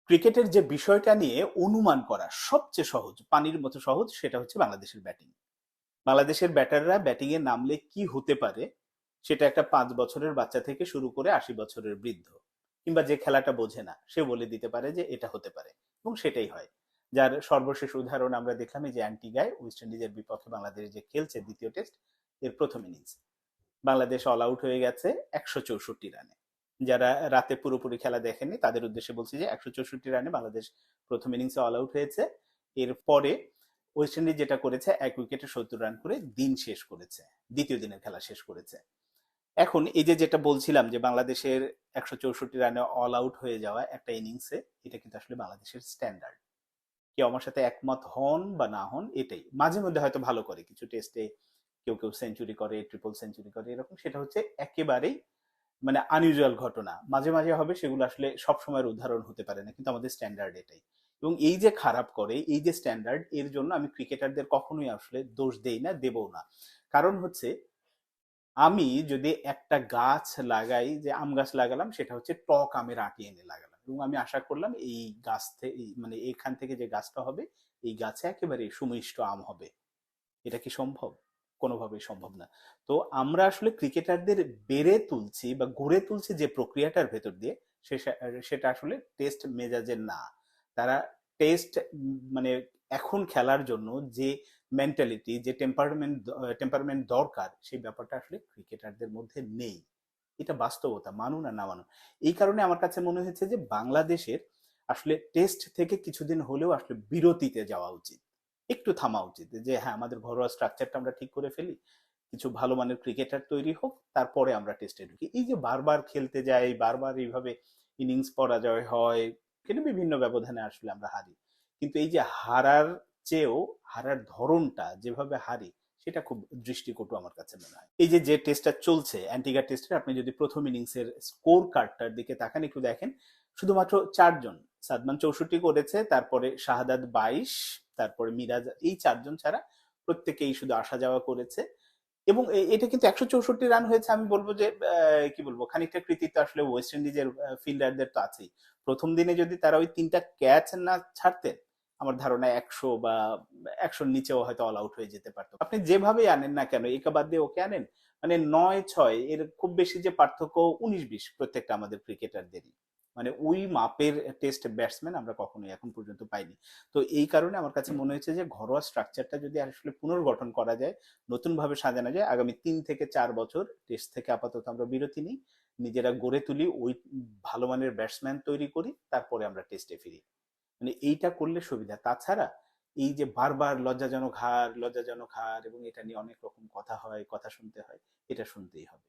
ক্রিকেটের যে বিষয়টা নিয়ে অনুমান করা সবচেয়ে সহজ, পানির মতো সহজ, সেটা হচ্ছে বাংলাদেশের ব্যাটিং। বাংলাদেশের ব্যাটাররা ব্যাটিং এ নামলে কি হতে পারে সেটা একটা 5 বছরের বাচ্চা থেকে শুরু করে 80 বছরের বৃদ্ধ কিংবা যে খেলাটা বোঝে না সে বলে দিতে পারে যে এটা হতে পারে, এবং সেটাই হয়। যার সর্বশেষ উদাহরণ আমরা দেখলাম এই যে অ্যান্টিগায় ওয়েস্ট ইন্ডিজের বিপক্ষে বাংলাদেশ যে খেলছে দ্বিতীয় টেস্ট, এর প্রথম ইনিংস বাংলাদেশ অল আউট হয়ে গেছে 164 রানে। যারা রাতে পুরোপুরি খেলা দেখেনি তাদের উদ্দেশ্যে বলছি যে 164 রানে বাংলাদেশ প্রথম ইনিংসে অল আউট হয়েছে। এরপরে ওয়েস্ট ইন্ডিজ যেটা করেছে, 1 উইকেটে 70 রান করে দিন শেষ করেছে, দ্বিতীয় দিনের খেলা শেষ করেছে। এখন এই যে যেটা বলছিলাম যে বাংলাদেশের 164 রানে অল আউট হয়ে যাওয়া একটা ইনিংসে, এটা কিন্তু আসলে বাংলাদেশের স্ট্যান্ডার্ড। কেউ আমার সাথে একমত হন বা না হন, এটাই মাঝে মধ্যে হয়তো ভালো করে কিছু টেস্টে কেউ কেউ সেঞ্চুরি করে, ট্রিপল সেঞ্চুরি করে, এরকম সেটা হচ্ছে একেবারেই মানে আনইউজুয়াল ঘটনা, মাঝে মাঝে হবে, সেগুলো আসলে সব সময়ের উদাহরণ হতে পারে না, কিন্তু আমাদের স্ট্যান্ডার্ড এটাই। এবং এই যে খারাপ করে, এই যে স্ট্যান্ডার্ড, এর জন্য আমি ক্রিকেটারদের কখনোই আসলে দোষ দেই না, দেবও না। কারণ হচ্ছে আমি যদি একটা গাছ লাগাই, যে আম গাছ লাগালাম, সেটা হচ্ছে টক আমের আটি এনে লাগালাম, এবং আমি আশা করলাম এই গাছ থেকে, মানে এখান থেকে যে গাছটা হবে, এই গাছে একেবারে সুমিষ্ট আম হবে। এটা কি সম্ভব? কোনোভাবেই সম্ভব না। তো আমরা আসলে ক্রিকেটারদের বেড়ে তুলছি বা গড়ে তুলছি যে প্রক্রিয়াটার ভেতর দিয়ে, সেটা আসলে টেস্ট মেজাজের না। তারা টেস্ট মানে এখন খেলার জন্য যে মেন্টালিটি, যে টেম্পারমেন্ট দরকার, সেই ব্যাপারটা আসলে ক্রিকেটারদের মধ্যে নেই। এটা বাস্তবতা, মানুন আর না মানুন। এই কারণে আমার কাছে মনে হয়েছে যে বাংলাদেশের আসলে টেস্ট থেকে কিছুদিন হলেও আসলে বিরতিতে যাওয়া উচিত, একটু থামা উচিত, যে হ্যাঁ আমাদের ঘরোয়া স্ট্রাকচারটা আমরা ঠিক করে ফেলি, কিছু ভালো মানের ক্রিকেটার তৈরি হোক, তারপরে আমরা টেস্টে ঢুকি। এই যে বারবার খেলতে যাই, বারবার এইভাবে ইনিংস পরাজয় হয়, কিন্তু বিভিন্ন ব্যবধানে আসলে আমরা হারি, কিন্তু এই যে হারার চেয়েও হারার ধরনটা যেভাবে হারি, সেটা খুব দৃষ্টিকটু আমার কাছে মনে হয়। এই যে যে টেস্টটা চলছে, অ্যান্টিগা টেস্টের, আপনি যদি প্রথম ইনিংসের স্কোর কার্ডটার দিকে তাকান, একটু দেখেন, শুধুমাত্র 4 জন, সাদমান 64 করেছে, তারপরে শাহাদাত 22, তারপরে মিরাজ, এই 4 জন ছাড়া প্রত্যেকেই শুধু আসা যাওয়া করেছে। এবং এটা কিন্তু 164 রান হয়েছে, আমি বলবো যে কি বলবো, খানিকটা কৃতিত্ব আসলে ওয়েস্ট ইন্ডিজের ফিল্ডারদের তো আছেই। প্রথম দিনে যদি তারা ওই 3টা ক্যাচ না ছাড়তেন, আমার ধারণা 100 বা 100-র নিচেও হয়তো অল আউট হয়ে যেতে পারতো। আপনি যেভাবেই আনেন না কেন, একে বাদ দিয়ে ওকে আনেন, মানে 9-6 এর খুব বেশি যে পার্থক্য, 19-20 প্রত্যেকটা আমাদের ক্রিকেটারদেরই, মানে ওই মাপের টেস্ট ব্যাটসম্যান আমরা কখনোই এখন পর্যন্ত পাইনি। তো এই কারণে আমার কাছে মনে হয়েছে যে ঘরোয়া স্ট্রাকচারটা যদি আসলে পুনর্গঠন করা যায়, নতুন ভাবে সাজানো যায়, আগামী 3 থেকে 4 বছর টেস্ট থেকে আপাতত আমরা বিরতি নিই, নিজেরা গড়ে তুলি, ওই ভালো মানের ব্যাটসম্যান তৈরি করি, তারপরে আমরা টেস্টে ফিরি। মানে এইটা করলে সুবিধা। তাছাড়া এই যে বারবার লজ্জাজনক হার, লজ্জাজনক হার, এবং এটা নিয়ে অনেক রকম কথা হয়, কথা শুনতে হয়, এটা শুনতেই হবে।